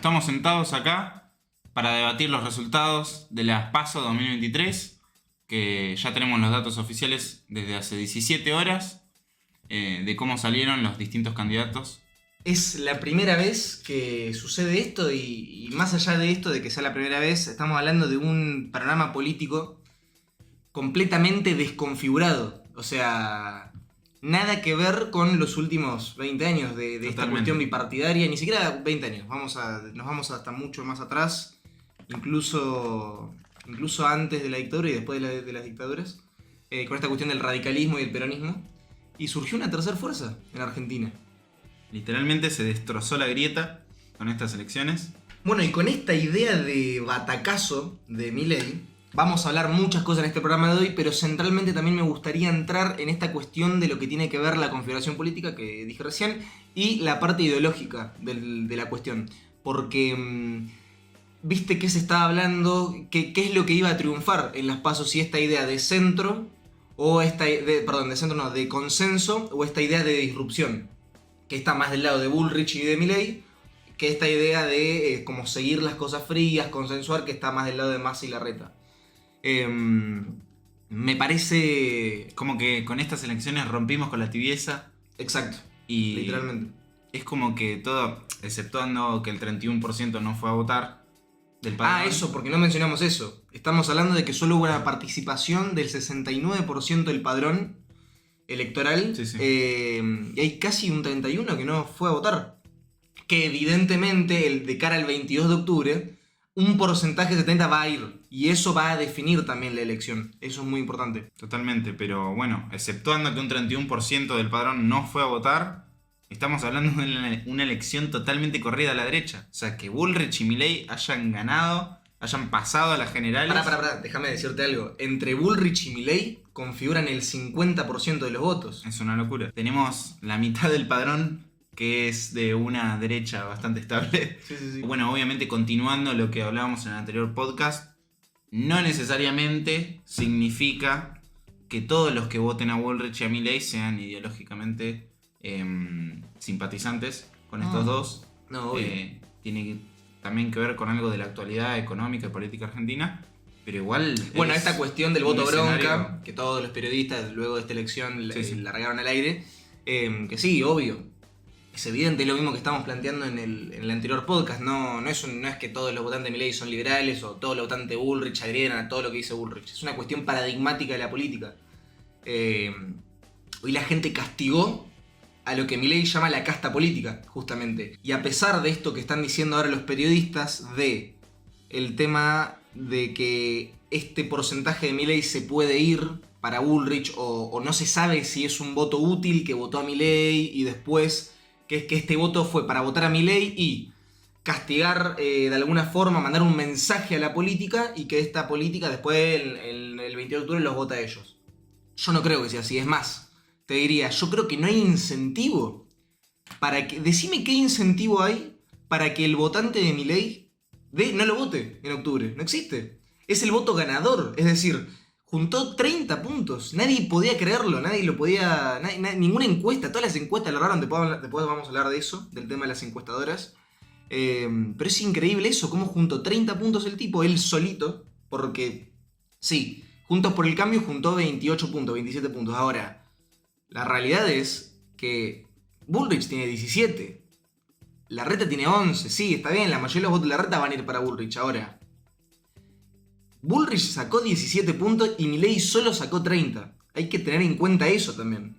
estamos sentados acá para debatir los resultados de las PASO 2023, que ya tenemos los datos oficiales desde hace 17 horas de cómo salieron los distintos candidatos. Es la primera vez que sucede esto y más allá de esto, de que sea la primera vez, estamos hablando de un panorama político completamente desconfigurado. O sea, nada que ver con los últimos 20 años de esta cuestión bipartidaria, ni siquiera 20 años. Nos vamos hasta mucho más atrás, incluso antes de la dictadura y después de las dictaduras, con esta cuestión del radicalismo y el peronismo. Y surgió una tercera fuerza en Argentina. Literalmente se destrozó la grieta con estas elecciones. Bueno, y con esta idea de batacazo de Milei, vamos a hablar muchas cosas en este programa de hoy, pero centralmente también me gustaría entrar en esta cuestión de lo que tiene que ver la configuración política que dije recién y la parte ideológica de la cuestión. Porque, viste que se estaba hablando, qué es lo que iba a triunfar en las PASO, si esta idea de centro, o de consenso, o esta idea de disrupción, que está más del lado de Bullrich y de Milei, que esta idea de como seguir las cosas frías, consensuar, que está más del lado de Massa y Larreta. Me parece... Como que con estas elecciones rompimos con la tibieza. Exacto, y literalmente. Es como que todo, exceptuando que el 31% no fue a votar del padrón. Ah, eso, porque no mencionamos eso. Estamos hablando de que solo hubo una participación del 69% del padrón electoral. Sí. Y hay casi un 31% que no fue a votar. Que evidentemente, de cara al 22 de octubre, un porcentaje de 70 va a ir. Y eso va a definir también la elección. Eso es muy importante. Totalmente, pero bueno, exceptuando que un 31% del padrón no fue a votar, estamos hablando de una elección totalmente corrida a la derecha. O sea, que Bullrich y Milei hayan ganado, hayan pasado a las generales. Pará, déjame decirte algo. Entre Bullrich y Milei configuran el 50% de los votos. Es una locura. Tenemos la mitad del padrón, que es de una derecha bastante estable. Sí. Bueno, obviamente continuando lo que hablábamos en el anterior podcast, no necesariamente significa que todos los que voten a Bullrich y a Milei sean ideológicamente simpatizantes con estos dos. No, obvio. Tiene también que ver con algo de la actualidad económica y política argentina, pero igual... Bueno, esta cuestión del voto bronca, escenario... que todos los periodistas luego de esta elección Sí. largaron al aire, que sí, obvio. Es evidente, es lo mismo que estamos planteando en el anterior podcast. No es que todos los votantes de Milei son liberales o todos los votantes de Bullrich adhieran a todo lo que dice Bullrich. Es una cuestión paradigmática de la política. Hoy la gente castigó a lo que Milei llama la casta política, justamente. Y a pesar de esto que están diciendo ahora los periodistas de el tema de que este porcentaje de Milei se puede ir para Bullrich o no se sabe si es un voto útil que votó a Milei y después que es que este voto fue para votar a Milei y castigar de alguna forma, mandar un mensaje a la política y que esta política después el 22 de octubre los vota a ellos. Yo no creo que sea así, es más, te diría, yo creo que no hay incentivo para que... Decime qué incentivo hay para que el votante de Milei no lo vote en octubre, no existe. Es el voto ganador, es decir, juntó 30 puntos, nadie podía creerlo, nadie lo podía... ninguna encuesta, todas las encuestas lo erraron, después vamos a hablar de eso, del tema de las encuestadoras. Pero es increíble eso, cómo juntó 30 puntos el tipo, él solito, porque sí, Juntos por el Cambio juntó 28 puntos, 27 puntos. Ahora, la realidad es que Bullrich tiene 17, Larreta tiene 11, sí, está bien, la mayoría de los votos de Larreta van a ir para Bullrich. Ahora, Bullrich sacó 17 puntos y Milei solo sacó 30. Hay que tener en cuenta eso también.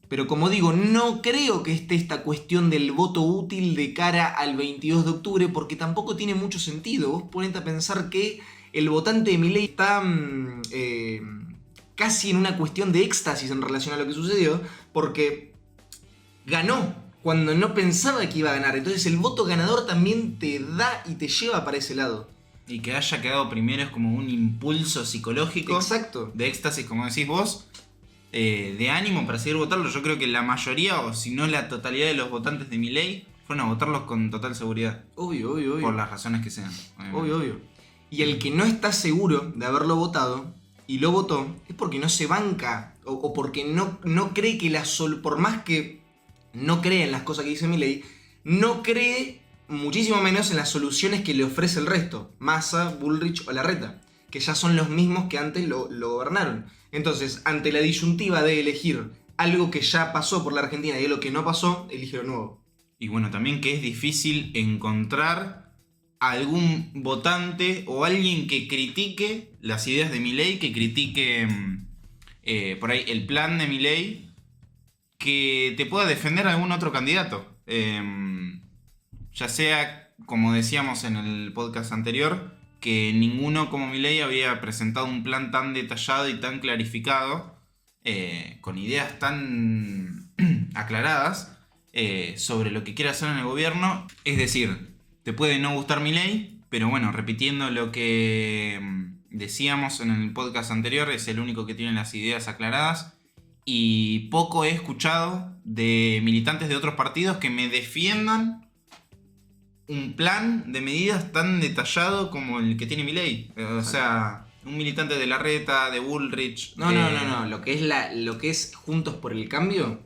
Pero como digo, no creo que esté esta cuestión del voto útil de cara al 22 de octubre, porque tampoco tiene mucho sentido. Vos ponete a pensar que el votante de Milei está casi en una cuestión de éxtasis en relación a lo que sucedió, porque ganó cuando no pensaba que iba a ganar. Entonces el voto ganador también te da y te lleva para ese lado. Y que haya quedado primero es como un impulso psicológico. Exacto. De éxtasis, como decís vos, de ánimo para seguir votando. Yo creo que la mayoría, o si no la totalidad de los votantes de Milei, fueron a votarlos con total seguridad. Obvio. Por las razones que sean. Obvio. Y el que no está seguro de haberlo votado y lo votó es porque no se banca o porque no cree que por más que no cree en las cosas que dice Milei, no cree muchísimo menos en las soluciones que le ofrece el resto, Massa, Bullrich o Larreta, que ya son los mismos que antes lo gobernaron. Entonces, ante la disyuntiva de elegir algo que ya pasó por la Argentina y algo que no pasó, elige lo nuevo. Y bueno, también que es difícil encontrar algún votante o alguien que critique las ideas de Milei, que critique por ahí el plan de Milei, que te pueda defender algún otro candidato. Ya sea, como decíamos en el podcast anterior, que ninguno como Milei había presentado un plan tan detallado y tan clarificado, con ideas tan aclaradas sobre lo que quiere hacer en el gobierno. Es decir, te puede no gustar Milei, pero bueno, repitiendo lo que decíamos en el podcast anterior, es el único que tiene las ideas aclaradas. Y poco he escuchado de militantes de otros partidos que me defiendan un plan de medidas tan detallado como el que tiene Milei. O sea, un militante de Larreta, de Bullrich. No. Lo que es Juntos por el Cambio,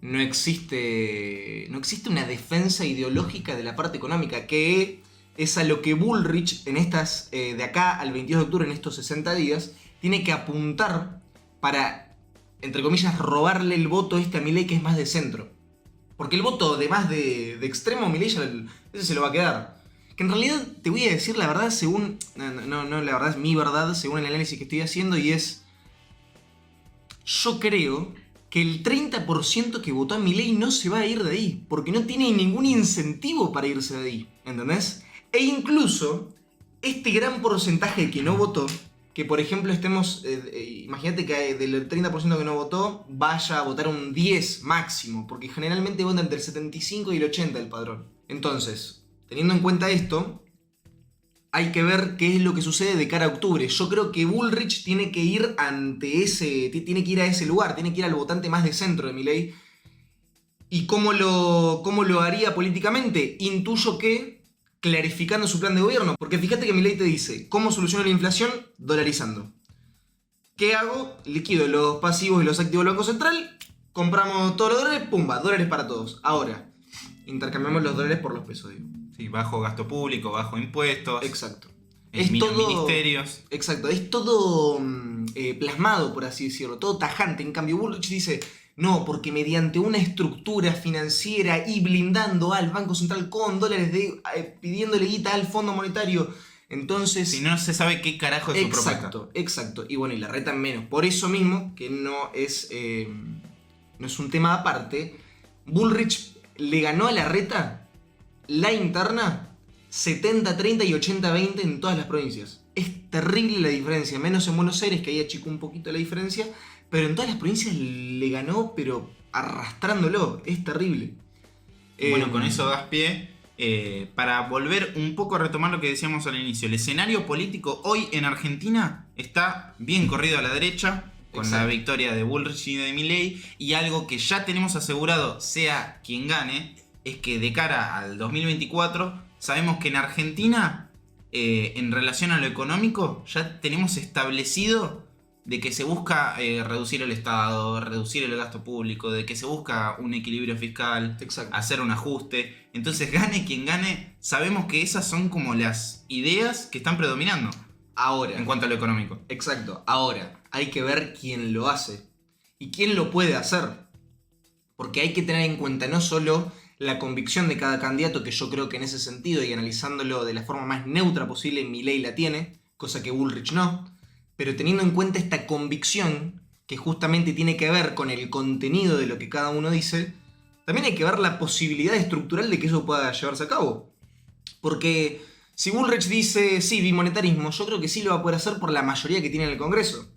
no existe una defensa ideológica de la parte económica, que es a lo que Bullrich en estas, de acá al 22 de octubre, en estos 60 días, tiene que apuntar para, entre comillas, robarle el voto a Milei, que es más de centro. Porque el voto de más de extremo, Milei ya ese se lo va a quedar. Que en realidad te voy a decir la verdad según... No, la verdad es mi verdad según el análisis que estoy haciendo, y es... Yo creo que el 30% que votó a Milei no se va a ir de ahí, porque no tiene ningún incentivo para irse de ahí, ¿entendés? E incluso, este gran porcentaje que no votó, que por ejemplo estemos... imagínate que del 30% que no votó, vaya a votar un 10 máximo, porque generalmente vota entre el 75 y el 80 el padrón. Entonces, teniendo en cuenta esto, hay que ver qué es lo que sucede de cara a octubre. Yo creo que Bullrich tiene que ir tiene que ir a ese lugar, tiene que ir al votante más de centro de Milei. ¿Y cómo lo haría políticamente? Intuyo que clarificando su plan de gobierno. Porque fíjate que Milei te dice, ¿cómo soluciono la inflación? Dolarizando. ¿Qué hago? Liquido los pasivos y los activos del Banco Central, compramos todos los dólares, pumba, dólares para todos. Ahora, intercambiamos los dólares por los pesos, digo. Sí, bajo gasto público, bajo impuestos. Exacto. Es todo ministerios. Exacto, es todo plasmado, por así decirlo, todo tajante. En cambio, Bullrich dice, no, porque mediante una estructura financiera y blindando al Banco Central con dólares, pidiéndole guita al Fondo Monetario, entonces... Si no se sabe qué carajo es su propuesta. Exacto. Y bueno, y Larreta menos. Por eso mismo, que no es un tema aparte, Bullrich le ganó a Larreta la interna 70-30 y 80-20 en todas las provincias. Es terrible la diferencia, menos en Buenos Aires, que ahí achicó un poquito la diferencia, pero en todas las provincias le ganó, pero arrastrándolo. Es terrible. Bueno, con eso das pie para volver un poco a retomar lo que decíamos al inicio. El escenario político hoy en Argentina está bien corrido a la derecha, con la victoria de Bullrich y de Milei, y algo que ya tenemos asegurado, sea quien gane, es que de cara al 2024 sabemos que en Argentina, en relación a lo económico, ya tenemos establecido de que se busca reducir el Estado, reducir el gasto público, de que se busca un equilibrio fiscal, hacer un ajuste. Entonces, gane quien gane, sabemos que esas son como las ideas que están predominando ahora en cuanto a lo económico. Exacto. Ahora, hay que ver quién lo hace y quién lo puede hacer. Porque hay que tener en cuenta no solo la convicción de cada candidato, que yo creo que en ese sentido, y analizándolo de la forma más neutra posible, Milei la tiene, cosa que Bullrich no, pero teniendo en cuenta esta convicción, que justamente tiene que ver con el contenido de lo que cada uno dice, también hay que ver la posibilidad estructural de que eso pueda llevarse a cabo. Porque si Bullrich dice, sí, bimonetarismo, yo creo que sí lo va a poder hacer por la mayoría que tiene en el Congreso.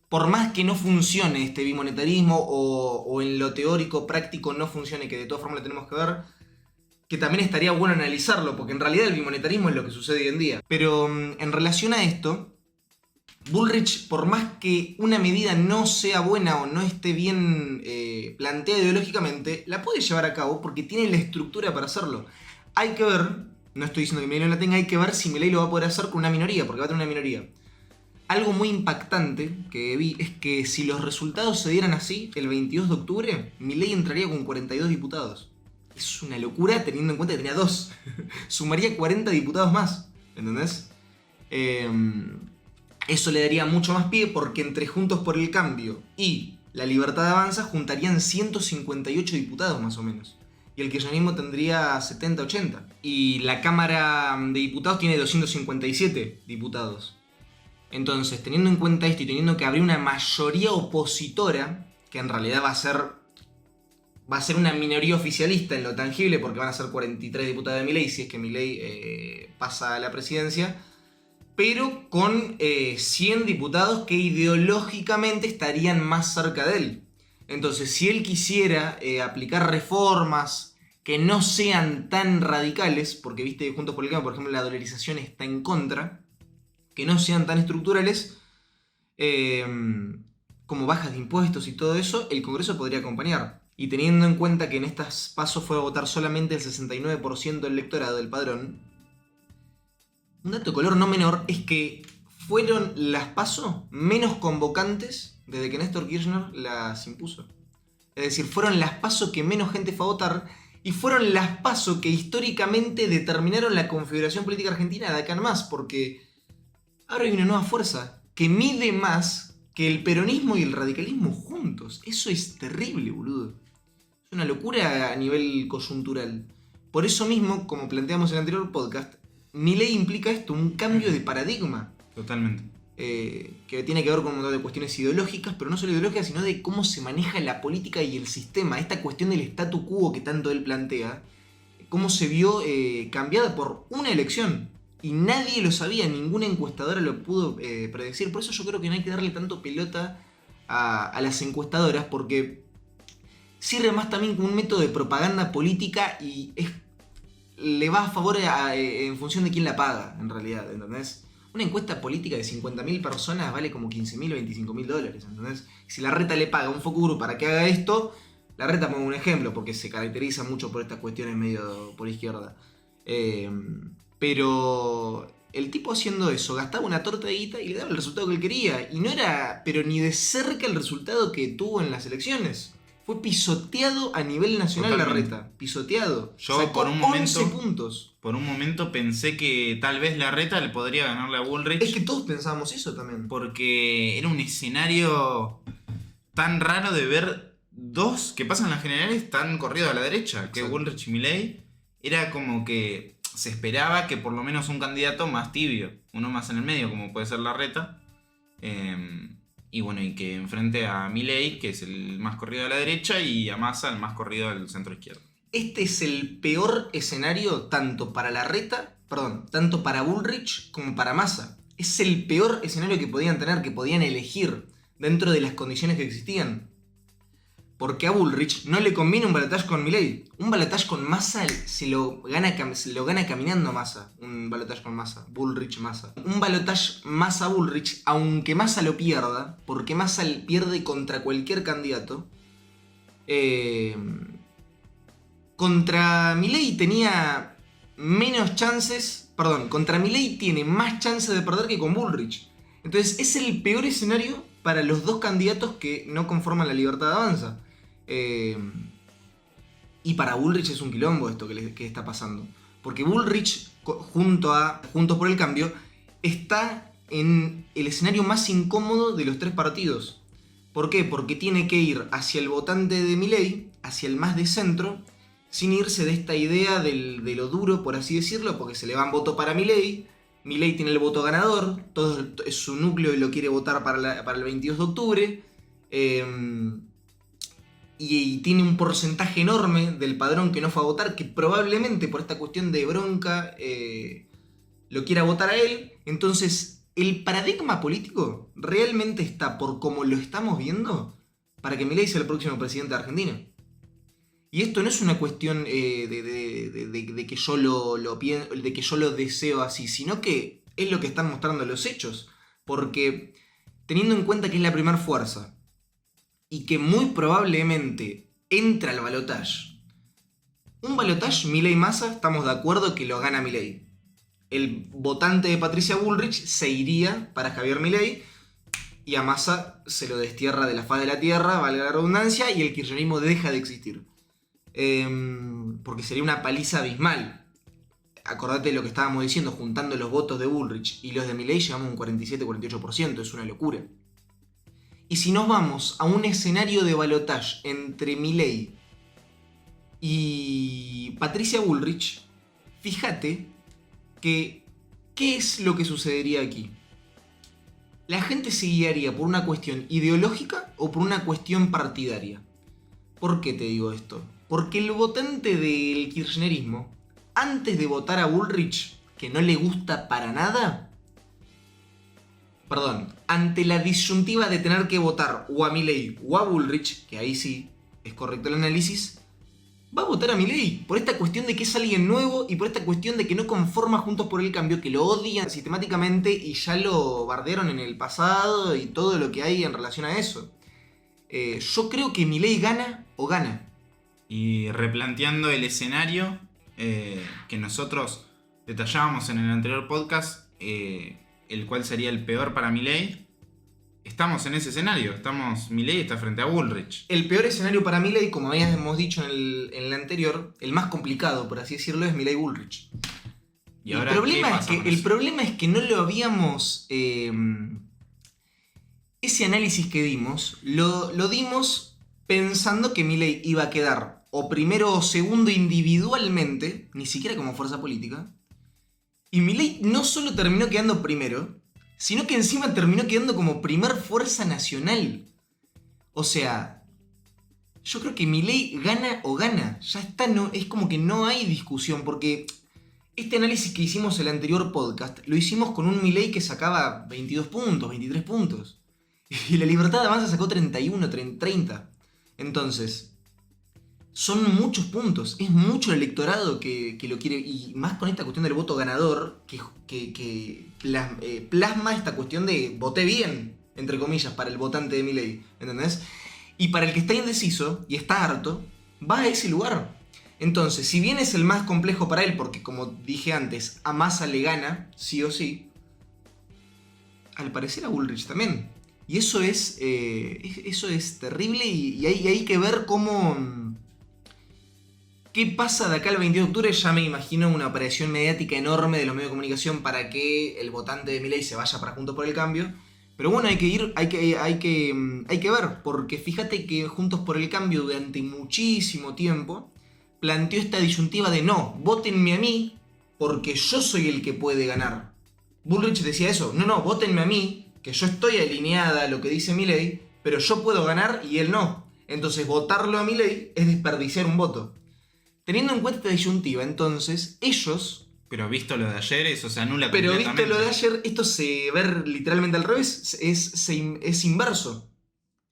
Por más que no funcione este bimonetarismo o en lo teórico, práctico no funcione, que de todas formas lo tenemos que ver, que también estaría bueno analizarlo, porque en realidad el bimonetarismo es lo que sucede hoy en día. Pero en relación a esto, Bullrich, por más que una medida no sea buena o no esté bien planteada ideológicamente, la puede llevar a cabo porque tiene la estructura para hacerlo. Hay que ver, no estoy diciendo que Milei no la tenga, hay que ver si Milei lo va a poder hacer con una minoría, porque va a tener una minoría. Algo muy impactante que vi es que si los resultados se dieran así, el 22 de octubre, Milei entraría con 42 diputados. es una locura teniendo en cuenta que tenía 2. Sumaría 40 diputados más, ¿entendés? Eso le daría mucho más pie porque entre Juntos por el Cambio y La Libertad Avanza juntarían 158 diputados más o menos. Y el kirchnerismo tendría 70, 80. Y la Cámara de Diputados tiene 257 diputados. Entonces, teniendo en cuenta esto y teniendo que habría una mayoría opositora, que en realidad va a ser una minoría oficialista en lo tangible, porque van a ser 43 diputados de Milei, si es que Milei pasa a la presidencia, pero con 100 diputados que ideológicamente estarían más cerca de él. Entonces, si él quisiera aplicar reformas que no sean tan radicales, porque viste, Juntos por el Cambio, por ejemplo, la dolarización está en contra, que no sean tan estructurales, como bajas de impuestos y todo eso, el Congreso podría acompañar. Y teniendo en cuenta que en estas pasos fue a votar solamente el 69% del electorado del padrón, un dato de color no menor es que fueron las PASO menos convocantes desde que Néstor Kirchner las impuso. Es decir, fueron las PASO que menos gente fue a votar y fueron las PASO que históricamente determinaron la configuración política argentina de acá en más, porque ahora hay una nueva fuerza que mide más que el peronismo y el radicalismo juntos. Eso es terrible, boludo. Es una locura a nivel coyuntural. Por eso mismo, como planteamos en el anterior podcast, Milei implica esto, un cambio de paradigma. Totalmente. Que tiene que ver con un montón de cuestiones ideológicas, pero no solo ideológicas, sino de cómo se maneja la política y el sistema. Esta cuestión del statu quo que tanto él plantea, cómo se vio cambiada por una elección. Y nadie lo sabía, ninguna encuestadora lo pudo predecir. Por eso yo creo que no hay que darle tanto pelota a las encuestadoras, porque sirve más también como un método de propaganda política y le va a favor en función de quién la paga, en realidad, ¿entendés? Una encuesta política de 50.000 personas vale como 15.000 o 25.000 dólares, ¿entendés? Si la Reta le paga a un focus group para que haga esto, la Reta, pongo un ejemplo, porque se caracteriza mucho por estas cuestiones medio por izquierda. Pero el tipo haciendo eso gastaba una torta de guita y le daba el resultado que él quería. Y no era, pero ni de cerca, el resultado que tuvo en las elecciones. Fue pisoteado a nivel nacional. Totalmente. La Reta. Pisoteado. Yo sacó por un momento, 11 puntos. Por un momento pensé que tal vez la Reta le podría ganarle a Bullrich. Es que todos pensábamos eso también. Porque era un escenario tan raro de ver dos que pasan las generales tan corridos a la derecha. Exacto. Que Bullrich y Milei. Era como que se esperaba que por lo menos un candidato más tibio, uno más en el medio, como puede ser la Reta. Y bueno, y que enfrente a Milei, que es el más corrido a la derecha, y a Massa, el más corrido al centro izquierdo. Este es el peor escenario tanto para tanto para Bullrich como para Massa. Es el peor escenario que podían tener, que podían elegir dentro de las condiciones que existían. Porque a Bullrich no le conviene un balotaje con Milei. Un balotaje con Massa se lo gana caminando Massa. Un balotaje con Massa. Bullrich-Massa. Un balotaje Massa-Bullrich, aunque Massa lo pierda, porque Massa pierde contra cualquier candidato. Contra Milei tenía menos chances. Perdón, contra Milei tiene más chances de perder que con Bullrich. Entonces es el peor escenario para los dos candidatos que no conforman la Libertad Avanza. Y para Bullrich es un quilombo esto que está pasando. Porque Bullrich, junto a Juntos por el Cambio, está en el escenario más incómodo de los tres partidos. ¿Por qué? Porque tiene que ir hacia el votante de Milei, hacia el más de centro, sin irse de esta idea de lo duro, por así decirlo, porque se le va un voto para Milei. Milei tiene el voto ganador, todo su núcleo lo quiere votar para el 22 de octubre. Y tiene un porcentaje enorme del padrón que no fue a votar, que probablemente por esta cuestión de bronca lo quiera votar a él. Entonces, el paradigma político realmente está, por como lo estamos viendo, para que Milei sea el próximo presidente de Argentina. Y esto no es una cuestión de que yo de que yo lo deseo así, sino que es lo que están mostrando los hechos. Porque teniendo en cuenta que es la primera fuerza y que muy probablemente entra al balotaje, un balotaje Milei-Massa, estamos de acuerdo que lo gana Milei. El votante de Patricia Bullrich se iría para Javier Milei y a Massa se lo destierra de la faz de la tierra, valga la redundancia, y el kirchnerismo deja de existir. Porque sería una paliza abismal. Acordate de lo que estábamos diciendo, juntando los votos de Bullrich y los de Milei llegamos a un 47-48%, es una locura. Y si nos vamos a un escenario de balotaje entre Milei y Patricia Bullrich, fíjate que ¿qué es lo que sucedería aquí? La gente se guiaría por una cuestión ideológica o por una cuestión partidaria. ¿Por qué te digo esto? Porque el votante del kirchnerismo, antes de votar a Bullrich, que no le gusta para nada, ante la disyuntiva de tener que votar o a Milei o a Bullrich, que ahí sí es correcto el análisis, va a votar a Milei por esta cuestión de que es alguien nuevo y por esta cuestión de que no conforma Juntos por el Cambio, que lo odian sistemáticamente y ya lo bardearon en el pasado y todo lo que hay en relación a eso. Yo creo que Milei gana o gana. Y replanteando el escenario que nosotros detallábamos en el anterior podcast, el cual sería el peor para Milei, estamos en ese escenario. Milei está frente a Bullrich. El peor escenario para Milei, como habíamos dicho en el anterior, el más complicado, por así decirlo, es Milei Bullrich. ¿Y ahora el problema es que no lo habíamos... ese análisis que dimos, lo dimos pensando que Milei iba a quedar o primero o segundo individualmente, ni siquiera como fuerza política. Y Milei no solo terminó quedando primero, sino que encima terminó quedando como primer fuerza nacional. O sea, yo creo que Milei gana o gana. Ya está, no, es como que no hay discusión, porque este análisis que hicimos en el anterior podcast, lo hicimos con un Milei que sacaba 22 puntos, 23 puntos. Y la Libertad Avanza sacó 31, 30. Entonces, son muchos puntos, es mucho el electorado que lo quiere, y más con esta cuestión del voto ganador, que plasma esta cuestión de voté bien, entre comillas, para el votante de Milei, ¿entendés? Y para el que está indeciso y está harto, va a ese lugar. Entonces, si bien es el más complejo para él, porque como dije antes, a Massa le gana, sí o sí, al parecer a Bullrich también. Y eso es terrible y hay que ver cómo... ¿Qué pasa de acá al 22 de octubre? Ya me imagino una operación mediática enorme de los medios de comunicación para que el votante de Milei se vaya para Juntos por el Cambio. Pero bueno, hay que ver, porque fíjate que Juntos por el Cambio durante muchísimo tiempo planteó esta disyuntiva de no, vótenme a mí porque yo soy el que puede ganar. Bullrich decía eso, no, vótenme a mí, que yo estoy alineada a lo que dice Milei, pero yo puedo ganar y él no. Entonces votarlo a Milei es desperdiciar un voto. Teniendo en cuenta esta disyuntiva, entonces, ellos... Pero visto lo de ayer, eso se anula pero completamente. Pero visto lo de ayer, esto se ve literalmente al revés, es inverso.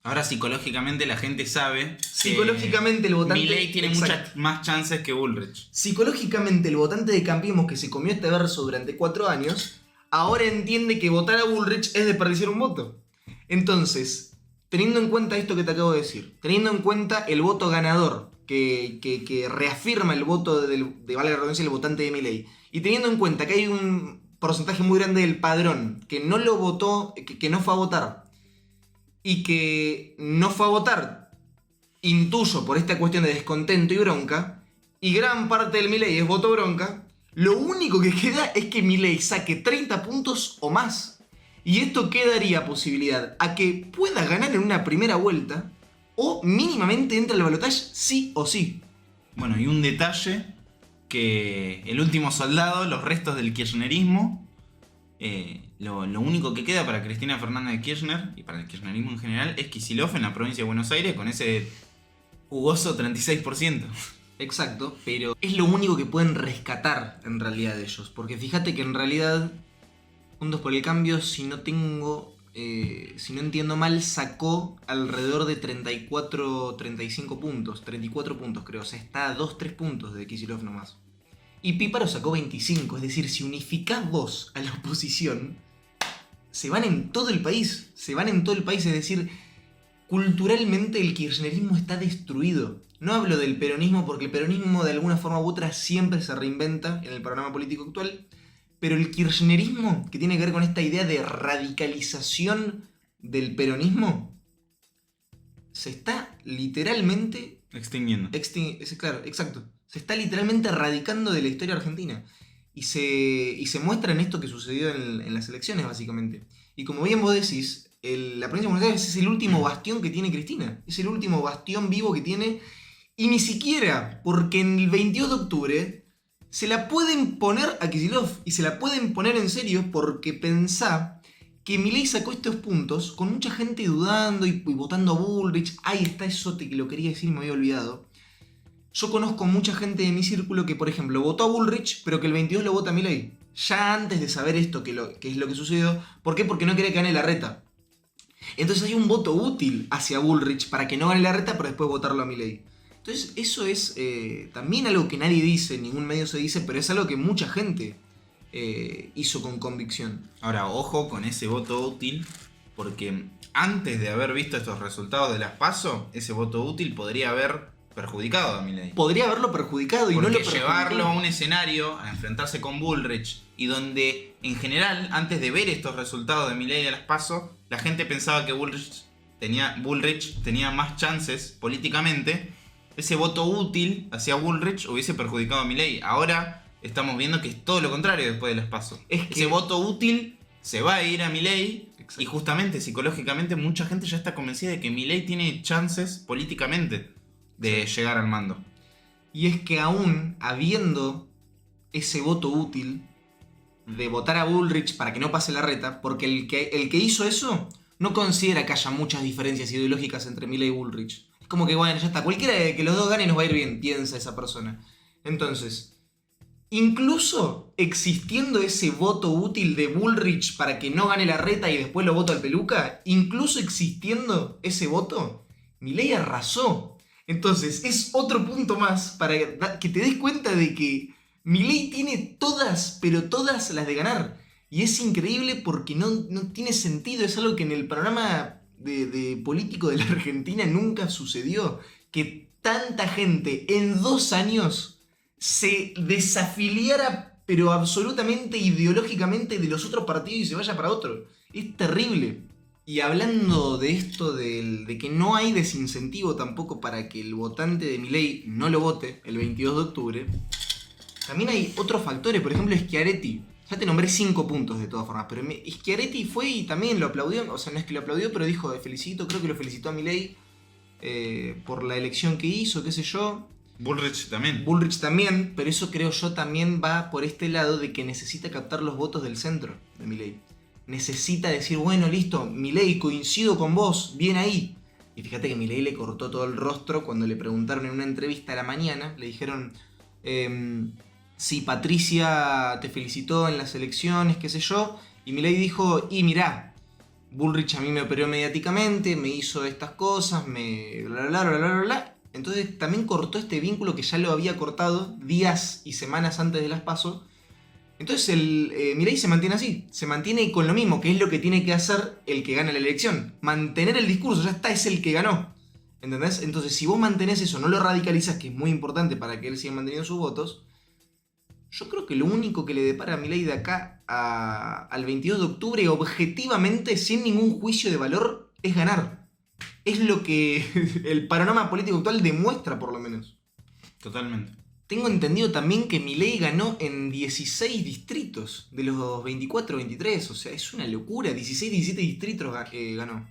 Ahora psicológicamente la gente sabe psicológicamente el votante... Milei tiene muchas más chances que Bullrich. Psicológicamente el votante de Cambiemos que se comió este verso durante 4 años, ahora entiende que votar a Bullrich es desperdiciar un voto. Entonces, teniendo en cuenta esto que te acabo de decir, teniendo en cuenta el voto ganador, que reafirma el voto de valga la redundancia, el votante de Milei, y teniendo en cuenta que hay un porcentaje muy grande del padrón que no lo votó, que no fue a votar, y que no fue a votar, intuyo por esta cuestión de descontento y bronca, y gran parte del Milei es voto bronca, lo único que queda es que Milei saque 30 puntos o más. Y esto daría posibilidad a que pueda ganar en una primera vuelta, o mínimamente entra al balotaje sí o sí. Bueno, y un detalle, que el último soldado, los restos del kirchnerismo, lo único que queda para Cristina Fernández de Kirchner, y para el kirchnerismo en general, es Kicillof en la provincia de Buenos Aires con ese jugoso 36%. Exacto, pero es lo único que pueden rescatar en realidad de ellos. Porque fíjate que en realidad, Juntos por el Cambio, si no entiendo mal, sacó alrededor de 35 puntos. 34 puntos creo, o sea, está a 2-3 puntos de Kicillof nomás. Y Píparo sacó 25, es decir, si unificás vos a la oposición, se van en todo el país. Es decir, culturalmente el kirchnerismo está destruido. No hablo del peronismo porque el peronismo de alguna forma u otra siempre se reinventa en el panorama político actual. Pero el kirchnerismo, que tiene que ver con esta idea de radicalización del peronismo, se está literalmente Extinguiendo. Claro, exacto. Se está literalmente erradicando de la historia argentina. Y se muestra en esto que sucedió en las elecciones, básicamente. Y como bien vos decís, la provincia de Buenos Aires es el último bastión que tiene Cristina. Es el último bastión vivo que tiene. Y ni siquiera, porque en el 22 de octubre se la pueden poner a Kicillof. Y se la pueden poner en serio porque pensá que Milei sacó estos puntos con mucha gente dudando y votando a Bullrich. Ahí está eso que lo quería decir y me había olvidado. Yo conozco mucha gente de mi círculo que, por ejemplo, votó a Bullrich, pero que el 22 lo vota a Milei. Ya antes de saber esto, que es lo que sucedió. ¿Por qué? Porque no quería que gane Larreta. Entonces hay un voto útil hacia Bullrich para que no gane Larreta, pero después votarlo a Milei. Entonces eso es también algo que nadie dice, ningún medio se dice, pero es algo que mucha gente hizo con convicción. Ahora, ojo con ese voto útil, porque antes de haber visto estos resultados de las PASO, ese voto útil podría haber perjudicado a Milei. Podría haberlo perjudicado y porque no lo perjudicó. Llevarlo a un escenario, a enfrentarse con Bullrich, y donde en general, antes de ver estos resultados de Milei a las PASO, la gente pensaba que Bullrich tenía más chances políticamente. Ese voto útil hacia Bullrich hubiese perjudicado a Milei. Ahora estamos viendo que es todo lo contrario después de las PASO. Ese voto útil se va a ir a Milei. Exacto. Y justamente psicológicamente mucha gente ya está convencida de que Milei tiene chances políticamente de llegar al mando. Y es que aún habiendo ese voto útil de votar a Bullrich para que no pase Larreta, porque el que hizo eso no considera que haya muchas diferencias ideológicas entre Milei y Bullrich. Es como que bueno, ya está, cualquiera de que los dos gane nos va a ir bien, piensa esa persona. Entonces, incluso existiendo ese voto útil de Bullrich para que no gane Larreta y después lo voto al Peluca, incluso existiendo ese voto, Milei arrasó. Entonces, es otro punto más para que te des cuenta de que Milei tiene todas, pero todas las de ganar. Y es increíble porque no tiene sentido, es algo que en el panorama de político de la Argentina nunca sucedió. Que tanta gente en 2 años se desafiliara, pero absolutamente ideológicamente de los otros partidos y se vaya para otro. Es terrible. Y hablando de esto, de que no hay desincentivo tampoco para que el votante de Milei no lo vote el 22 de octubre, también hay otros factores. Por ejemplo, Schiaretti. Ya te nombré 5 puntos de todas formas, pero Schiaretti fue y también lo aplaudió. O sea, no es que lo aplaudió, pero dijo, felicito, creo que lo felicitó a Milei por la elección que hizo, qué sé yo. Bullrich también. Bullrich también, pero eso creo yo también va por este lado de que necesita captar los votos del centro de Milei. Necesita decir, bueno, listo, Milei, coincido con vos, bien ahí. Y fíjate que Milei le cortó todo el rostro cuando le preguntaron en una entrevista a la mañana, le dijeron, sí, Patricia te felicitó en las elecciones, qué sé yo, y Milei dijo, y mirá, Bullrich a mí me operó mediáticamente, me hizo estas cosas, me bla bla bla bla bla bla. Entonces también cortó este vínculo que ya lo había cortado días y semanas antes de las PASO. Entonces Milei se mantiene así, se mantiene con lo mismo, que es lo que tiene que hacer el que gana la elección. Mantener el discurso, ya está, es el que ganó. ¿Entendés? Entonces si vos mantenés eso, no lo radicalizás, que es muy importante para que él siga manteniendo sus votos, yo creo que lo único que le depara a Milei de acá al 22 de octubre, objetivamente, sin ningún juicio de valor, es ganar. Es lo que el panorama político actual demuestra, por lo menos. Totalmente. Tengo entendido también que Milei ganó en 16 distritos de los 24 23, o sea, es una locura, 16, 17 distritos ganó.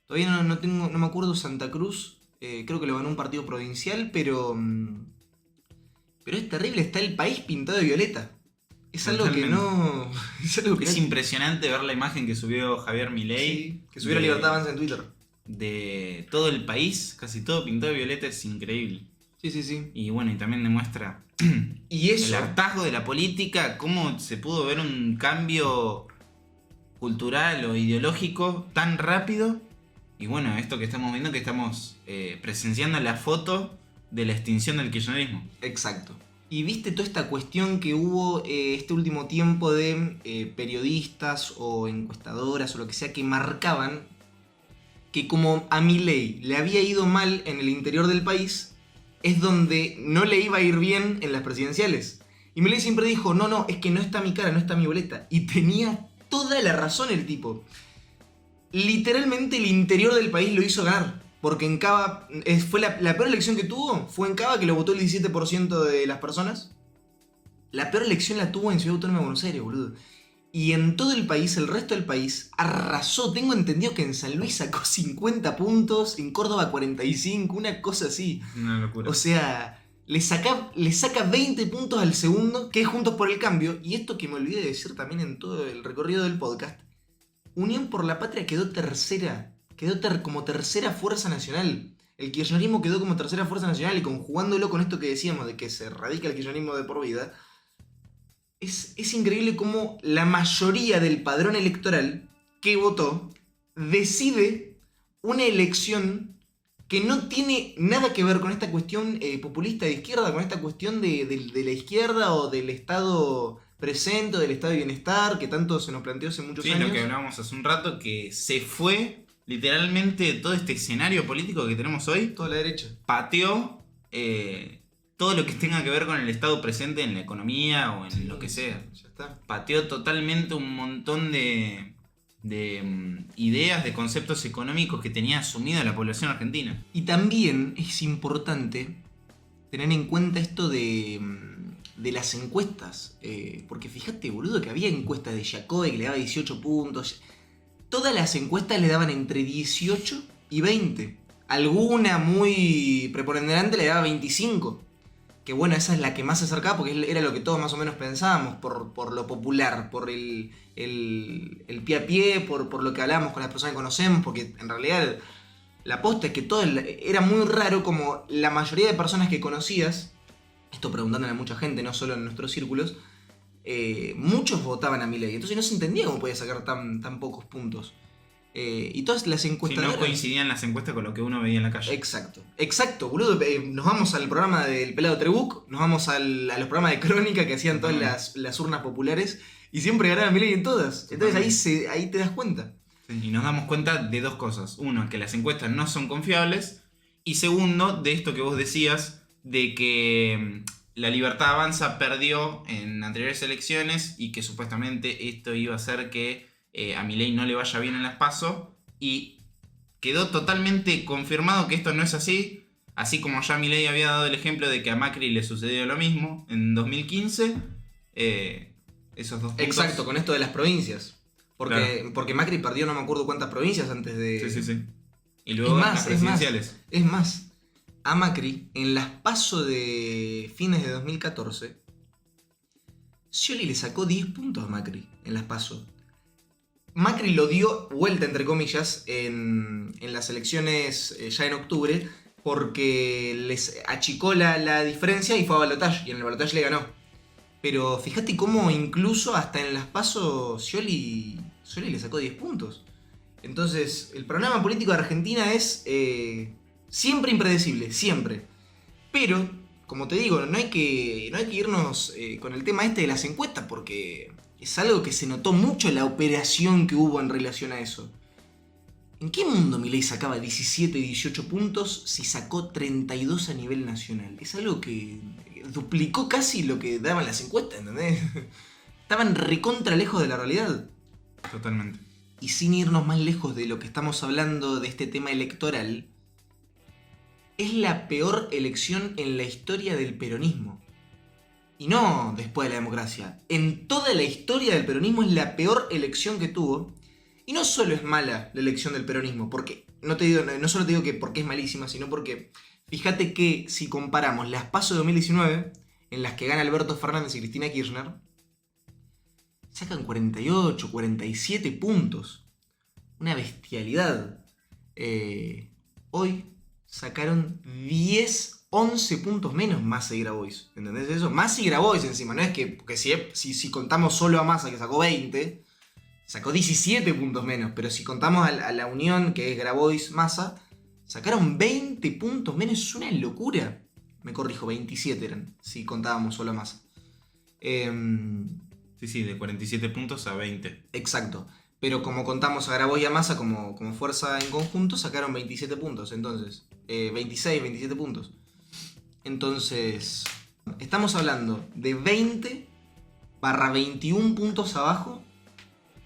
Todavía no me acuerdo Santa Cruz, creo que lo ganó un partido provincial, pero es terrible, está el país pintado de violeta. Es algo que no... Es impresionante ver la imagen que subió Javier Milei. Sí, que subió Libertad Avanza en Twitter. De todo el país, casi todo pintado de violeta, es increíble. Sí. Y bueno, y también demuestra y eso, el hartazgo de la política, cómo se pudo ver un cambio cultural o ideológico tan rápido. Y bueno, esto que estamos viendo, que estamos presenciando la foto de la extinción del kirchnerismo. Exacto. Y viste toda esta cuestión que hubo este último tiempo de periodistas o encuestadoras o lo que sea que marcaban que como a Milei le había ido mal en el interior del país, es donde no le iba a ir bien en las presidenciales. Y Milei siempre dijo, no, es que no está mi cara, no está mi boleta. Y tenía toda la razón el tipo. Literalmente el interior del país lo hizo ganar. Porque en Cava, fue la peor elección que tuvo, fue en Cava, que lo votó el 17% de las personas. La peor elección la tuvo en Ciudad Autónoma de Buenos Aires, boludo. Y en todo el país, el resto del país, arrasó. Tengo entendido que en San Luis sacó 50 puntos, en Córdoba 45, una cosa así. Una locura. O sea, le saca 20 puntos al segundo, que es Juntos por el Cambio. Y esto que me olvidé de decir también en todo el recorrido del podcast, Unión por la Patria quedó tercera. Quedó como tercera fuerza nacional. El kirchnerismo quedó como tercera fuerza nacional y conjugándolo con esto que decíamos de que se radica el kirchnerismo de por vida, es increíble cómo la mayoría del padrón electoral que votó decide una elección que no tiene nada que ver con esta cuestión populista de izquierda, con esta cuestión de la izquierda o del Estado presente, o del Estado de bienestar, que tanto se nos planteó hace muchos años. Sí, lo que hablábamos hace un rato, que se fue literalmente todo este escenario político que tenemos hoy. Toda la derecha. Pateó todo lo que tenga que ver con el Estado presente en la economía o en lo que sea. Ya está. Pateó totalmente un montón de ideas, de conceptos económicos que tenía asumida la población argentina. Y también es importante tener en cuenta esto de las encuestas. Porque fíjate, boludo, que había encuestas de Jacobi que le daba 18 puntos. Todas las encuestas le daban entre 18 y 20. Alguna muy preponderante le daba 25. Que bueno, esa es la que más se acercaba porque era lo que todos más o menos pensábamos por lo popular, por el pie a pie, por lo que hablábamos con las personas que conocemos, porque en realidad la posta es que todo era muy raro como la mayoría de personas que conocías, esto preguntándole a mucha gente, no solo en nuestros círculos, muchos votaban a Milei, entonces no se entendía cómo podía sacar tan pocos puntos. Y todas las encuestas... Si no coincidían las encuestas con lo que uno veía en la calle. Exacto, boludo. Nos vamos al programa del Pelado Trebuc, nos vamos a los programas de crónica que hacían todas las urnas populares y siempre ganaba Milei en todas. Entonces ahí te das cuenta. Sí, y nos damos cuenta de dos cosas. Uno, que las encuestas no son confiables. Y segundo, de esto que vos decías, de que la Libertad Avanza perdió en anteriores elecciones y que supuestamente esto iba a hacer que a Milei no le vaya bien en las PASO, y quedó totalmente confirmado que esto no es así, así como ya Milei había dado el ejemplo de que a Macri le sucedió lo mismo en 2015, esos dos puntos. Exacto, con esto de las provincias, porque Macri perdió no me acuerdo cuántas provincias antes de... Sí. Y luego las presidenciales. Es más, a Macri, en las PASO de fines de 2014, Scioli le sacó 10 puntos a Macri en las PASO. Macri lo dio vuelta, entre comillas, en las elecciones ya en octubre, porque les achicó la diferencia y fue a balotaje, y en el balotaje le ganó. Pero fíjate cómo incluso hasta en las PASO Scioli le sacó 10 puntos. Entonces, el panorama político de Argentina es siempre impredecible, siempre. Pero, como te digo, no hay que irnos con el tema este de las encuestas, porque es algo que se notó mucho la operación que hubo en relación a eso. ¿En qué mundo Milei sacaba 17 y 18 puntos si sacó 32 a nivel nacional? Es algo que duplicó casi lo que daban las encuestas, ¿entendés? Estaban recontra lejos de la realidad. Totalmente. Y sin irnos más lejos de lo que estamos hablando de este tema electoral, es la peor elección en la historia del peronismo. Y no después de la democracia. En toda la historia del peronismo es la peor elección que tuvo. Y no solo es mala la elección del peronismo, porque no solo te digo que porque es malísima, sino porque fíjate que si comparamos las PASO de 2019, en las que gana Alberto Fernández y Cristina Kirchner, sacan 48, 47 puntos. Una bestialidad. Hoy sacaron 10, 11 puntos menos Massa y Grabois. ¿Entendés eso? Massa y Grabois encima. No es que porque si contamos solo a Massa, que sacó 20, sacó 17 puntos menos. Pero si contamos a la unión, que es Grabois, Massa, sacaron 20 puntos menos. Es una locura. Me corrijo, 27 eran, si contábamos solo a Massa. Sí, de 47 puntos a 20. Exacto. Pero como contamos a Grabois y a Massa como fuerza en conjunto, sacaron 27 puntos. Entonces, 26, 27 puntos. Entonces, estamos hablando de 20/21 puntos abajo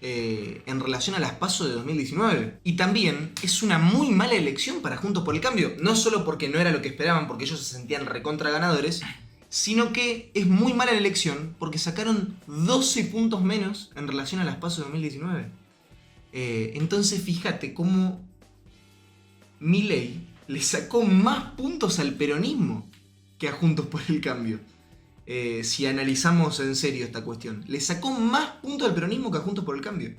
en relación a las PASO de 2019. Y también es una muy mala elección para Juntos por el Cambio. No solo porque no era lo que esperaban, porque ellos se sentían recontra ganadores, sino que es muy mala la elección porque sacaron 12 puntos menos en relación a las PASO de 2019. Entonces fíjate cómo Milei le sacó más puntos al peronismo que a Juntos por el Cambio. Si analizamos en serio esta cuestión, le sacó más puntos al peronismo que a Juntos por el Cambio.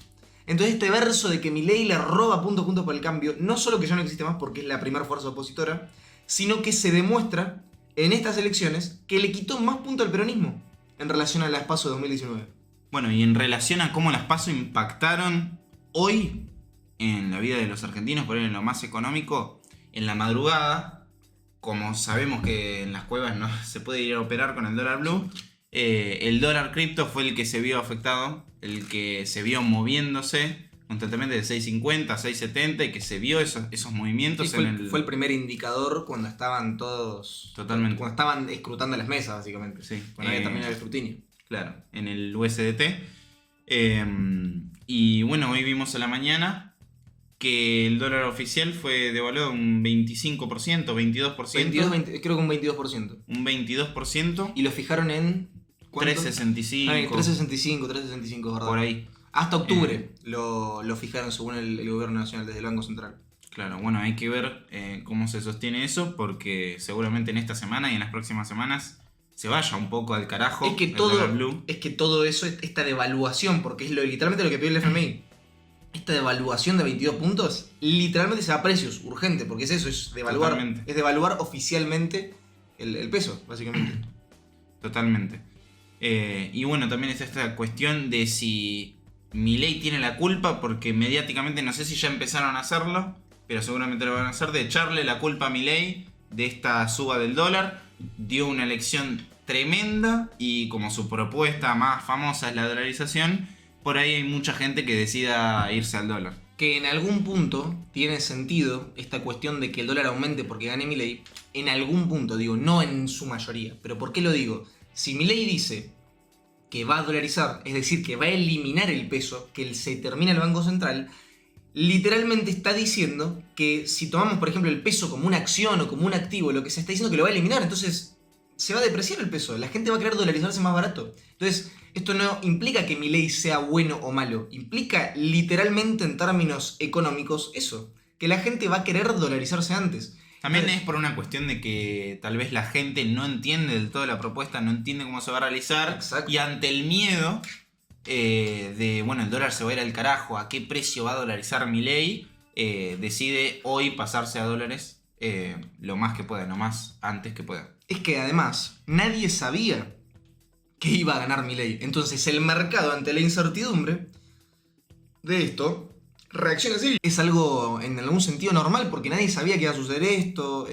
Entonces este verso de que Milei le roba puntos a Juntos por el Cambio, no solo que ya no existe más porque es la primera fuerza opositora, sino que se demuestra en estas elecciones que le quitó más puntos al peronismo en relación a las PASO de 2019. Bueno, y en relación a cómo las PASO impactaron hoy en la vida de los argentinos, por ahí en lo más económico, en la madrugada, como sabemos que en las cuevas no se puede ir a operar con el dólar blue, el dólar cripto fue el que se vio afectado, el que se vio moviéndose constantemente de 6.50 a 6.70 y que se vio esos movimientos. Sí, fue el primer indicador cuando estaban todos... Totalmente. Cuando estaban escrutando las mesas, básicamente. Sí. Cuando había terminado el escrutinio. Claro, en el USDT. Y bueno, hoy vimos a la mañana que el dólar oficial fue devaluado un 25%, 22%. Creo que un 22%. Un 22%. Y lo fijaron en... ¿cuánto? 3.65. 3.65, 3.65, ¿verdad? Por ahí. Hasta octubre lo fijaron según el gobierno nacional, desde el Banco Central. Claro, bueno, hay que ver cómo se sostiene eso, porque seguramente en esta semana y en las próximas semanas se vaya un poco al carajo. Es que todo eso, esta devaluación, porque es literalmente lo que pidió el FMI, esta devaluación de 22 puntos, literalmente se va a precios, urgente, porque es eso, es devaluar. Totalmente. Es devaluar oficialmente el peso, básicamente. Totalmente. Y bueno, también está esta cuestión de si Milei tiene la culpa, porque mediáticamente no sé si ya empezaron a hacerlo, pero seguramente lo van a hacer, de echarle la culpa a Milei de esta suba del dólar. Dio una elección tremenda y como su propuesta más famosa es la dolarización, por ahí hay mucha gente que decida irse al dólar. Que en algún punto tiene sentido esta cuestión de que el dólar aumente porque gane Milei. En algún punto, digo, no en su mayoría. ¿Pero por qué lo digo? Si Milei dice que va a dolarizar, es decir, que va a eliminar el peso, que se termina el Banco Central, literalmente está diciendo que si tomamos, por ejemplo, el peso como una acción o como un activo, lo que se está diciendo que lo va a eliminar, entonces se va a depreciar el peso, la gente va a querer dolarizarse más barato. Entonces, esto no implica que Milei sea bueno o malo, implica literalmente en términos económicos eso, que la gente va a querer dolarizarse antes. También es por una cuestión de que tal vez la gente no entiende del todo la propuesta, no entiende cómo se va a realizar. Exacto. Y ante el miedo de, bueno, el dólar se va a ir al carajo, ¿a qué precio va a dolarizar Milei? Decide hoy pasarse a dólares lo más que pueda, lo más antes que pueda. Es que además nadie sabía que iba a ganar Milei. Entonces el mercado, ante la incertidumbre de esto, reacciona así. Es algo en algún sentido normal porque nadie sabía que iba a suceder esto.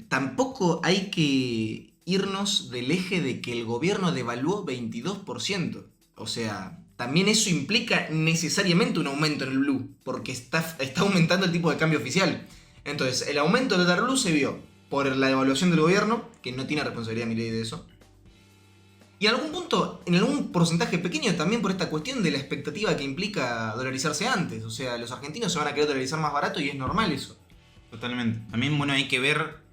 Tampoco hay que irnos del eje de que el gobierno devaluó 22%. O sea, también eso implica necesariamente un aumento en el blue, porque está aumentando el tipo de cambio oficial. Entonces, el aumento del dólar blue se vio por la devaluación del gobierno, que no tiene responsabilidad Milei de eso. Y en algún punto, en algún porcentaje pequeño, también por esta cuestión de la expectativa que implica dolarizarse antes. O sea, los argentinos se van a querer dolarizar más barato y es normal eso. Totalmente. También, bueno, hay que ver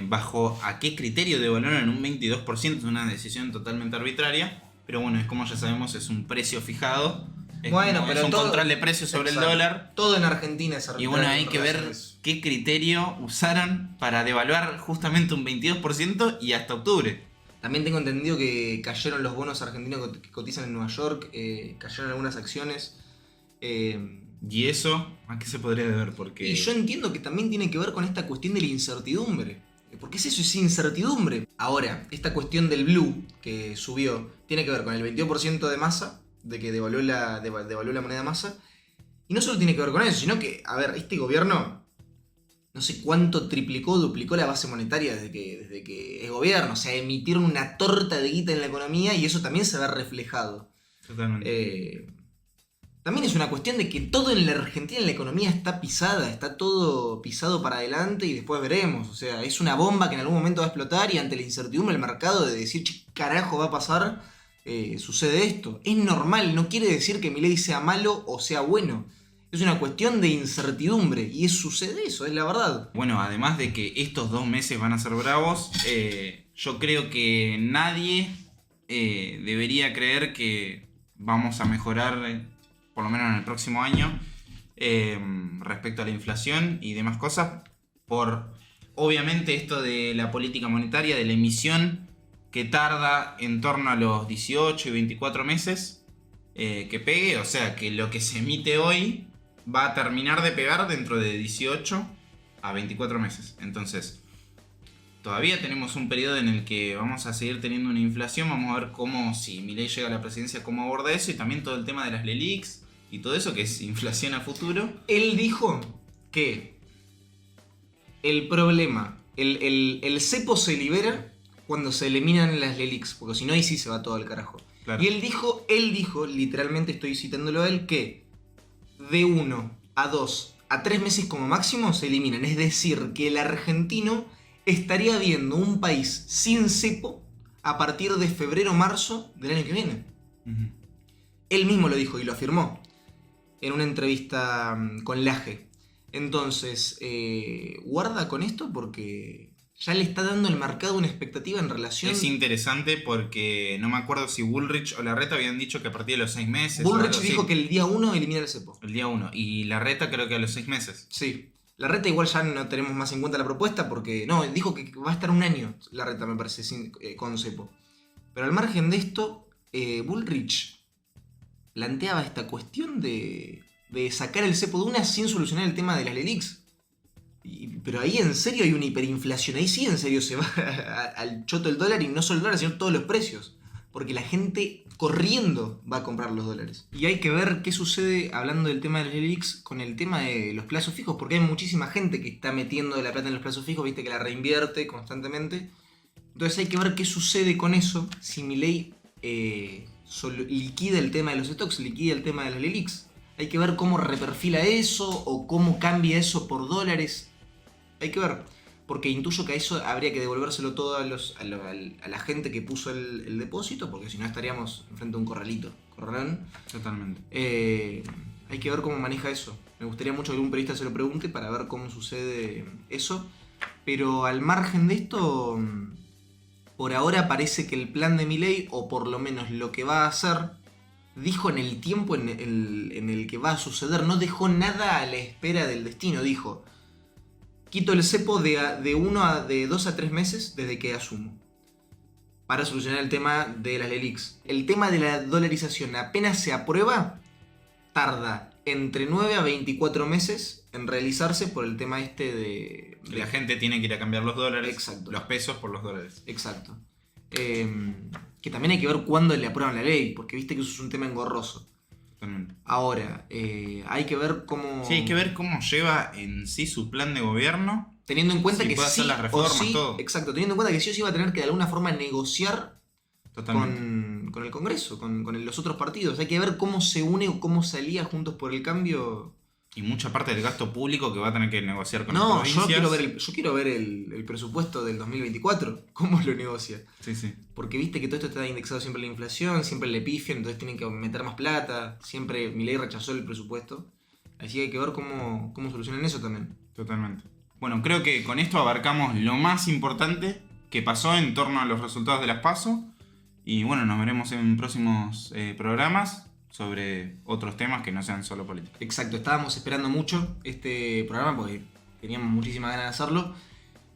bajo a qué criterio devaluaron un 22%. Es una decisión totalmente arbitraria. Pero bueno, es como ya sabemos, es un precio fijado. Bueno, pero es un todo, control de precios sobre exacto, el dólar. Todo en Argentina es arbitrario. Y bueno, hay que ver qué criterio usaron para devaluar justamente un 22% y hasta octubre. También tengo entendido que cayeron los bonos argentinos que cotizan en Nueva York, cayeron algunas acciones. ¿Y eso a qué se podría deber? Porque... Y yo entiendo que también tiene que ver con esta cuestión de la incertidumbre. Porque es eso, es incertidumbre. Ahora, esta cuestión del blue que subió tiene que ver con el 22% de masa, de que devaluó la moneda masa. Y no solo tiene que ver con eso, sino que, a ver, este gobierno... No sé cuánto triplicó o duplicó la base monetaria desde que es gobierno. O sea, emitieron una torta de guita en la economía y eso también se ve reflejado. Totalmente. También es una cuestión de que todo en la Argentina, en la economía, está pisada. Está todo pisado para adelante y después veremos. O sea, es una bomba que en algún momento va a explotar y ante la incertidumbre del mercado de decir, che, carajo va a pasar, sucede esto. Es normal, no quiere decir que Milei sea malo o sea bueno. Es una cuestión de incertidumbre y sucede eso, es la verdad. Bueno, además de que estos 2 meses van a ser bravos, yo creo que nadie debería creer que vamos a mejorar, por lo menos en el próximo año, respecto a la inflación y demás cosas, por obviamente esto de la política monetaria, de la emisión, que tarda en torno a los 18 y 24 meses que pegue, o sea que lo que se emite hoy va a terminar de pegar dentro de 18 a 24 meses. Entonces, todavía tenemos un periodo en el que vamos a seguir teniendo una inflación. Vamos a ver cómo, si Milei llega a la presidencia, cómo aborda eso. Y también todo el tema de las LELIQs y todo eso, que es inflación a futuro. Él dijo que el problema, el cepo se libera cuando se eliminan las LELIQs, porque si no ahí sí se va todo al carajo. Claro. Y él dijo, literalmente estoy citándolo a él, que de 1 a 2 a 3 meses como máximo se eliminan. Es decir, que el argentino estaría viendo un país sin cepo a partir de febrero o marzo del año que viene. Uh-huh. Él mismo lo dijo y lo afirmó en una entrevista con Laje. Entonces, guarda con esto porque ya le está dando el mercado una expectativa en relación... Es interesante porque no me acuerdo si Bullrich o Larreta habían dicho que a partir de los 6 meses. Bullrich dijo que el día 1 elimina el cepo. El día 1. Y Larreta creo que a los 6 meses. Sí. Larreta igual ya no tenemos más en cuenta la propuesta porque... No, dijo que va a estar un año Larreta, me parece, con cepo. Pero al margen de esto, Bullrich planteaba esta cuestión de sacar el cepo de una sin solucionar el tema de las LELIQs. Pero ahí en serio hay una hiperinflación. Ahí sí en serio se va al choto el dólar, y no solo el dólar, sino todos los precios. Porque la gente corriendo va a comprar los dólares. Y hay que ver qué sucede, hablando del tema de las LELIQs, con el tema de los plazos fijos. Porque hay muchísima gente que está metiendo la plata en los plazos fijos, viste, que la reinvierte constantemente. Entonces hay que ver qué sucede con eso. Si Milei liquida el tema de los stocks, liquida el tema de las LELIQs. Hay que ver cómo reperfila eso o cómo cambia eso por dólares. Hay que ver, porque intuyo que a eso habría que devolvérselo todo a la gente que puso el depósito, porque si no estaríamos enfrente de un corralón. Totalmente. Hay que ver cómo maneja eso. Me gustaría mucho que algún periodista se lo pregunte para ver cómo sucede eso. Pero al margen de esto, por ahora parece que el plan de Milei, o por lo menos lo que va a hacer, dijo en el tiempo en el que va a suceder. No dejó nada a la espera del destino. Dijo: quito el cepo de 2 a 3 meses desde que asumo, para solucionar el tema de las LELIQs. El tema de la dolarización, apenas se aprueba, tarda entre 9 a 24 meses en realizarse por el tema de... La gente tiene que ir a cambiar los dólares. Exacto. Los pesos por los dólares. Exacto. Que también hay que ver cuándo le aprueban la ley, porque viste que eso es un tema engorroso. Totalmente. Ahora, hay que ver cómo... Sí, hay que ver cómo lleva en sí su plan de gobierno. Teniendo en cuenta si que puede sí hacer las reformas, o sí, todo. exacto, teniendo en cuenta que sí o sí va a tener que de alguna forma negociar Totalmente. con el Congreso, con los otros partidos. Hay que ver cómo se une o cómo se alía Juntos por el Cambio. Y mucha parte del gasto público que va a tener que negociar con las No, provincias. yo quiero ver el presupuesto del 2024, cómo lo negocia. Sí, sí. Porque viste que todo esto está indexado siempre a la inflación, siempre le pifian, entonces tienen que meter más plata. Siempre Milei rechazó el presupuesto. Así que hay que ver cómo solucionan eso también. Totalmente. Bueno, creo que con esto abarcamos lo más importante que pasó en torno a los resultados de las PASO. Y bueno, nos veremos en próximos programas sobre otros temas que no sean solo política. Exacto, estábamos esperando mucho este programa porque teníamos muchísimas ganas de hacerlo.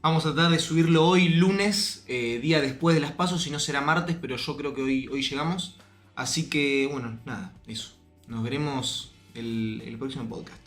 Vamos a tratar de subirlo hoy, lunes, día después de las PASO, si no será martes, pero yo creo que hoy llegamos. Así que, bueno, nada, eso. Nos veremos el próximo podcast.